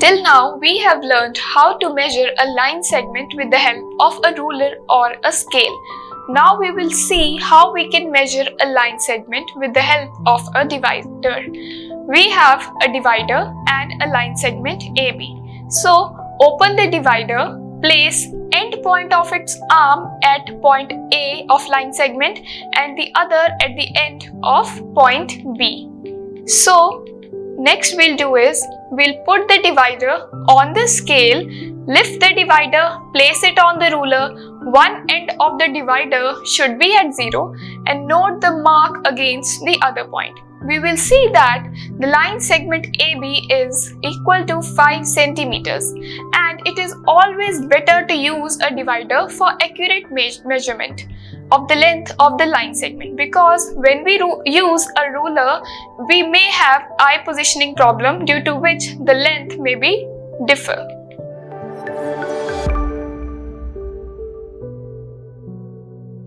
Till now, we have learned how to measure a line segment with the help of a ruler or a scale. Now we will see how we can measure a line segment with the help of a divider. We have a divider and a line segment AB. So, open the divider, place end point of its arm at point A of line segment and the other at the end of point B. So, next we'll do is, we'll put the divider on the scale, lift the divider, place it on the ruler. One end of the divider should be at 0 and note the mark against the other point. We will see that the line segment AB is equal to 5 centimeters, and it is always better to use a divider for accurate measurement of the length of the line segment, because when we use a ruler, we may have eye positioning problem due to which the length may be differ.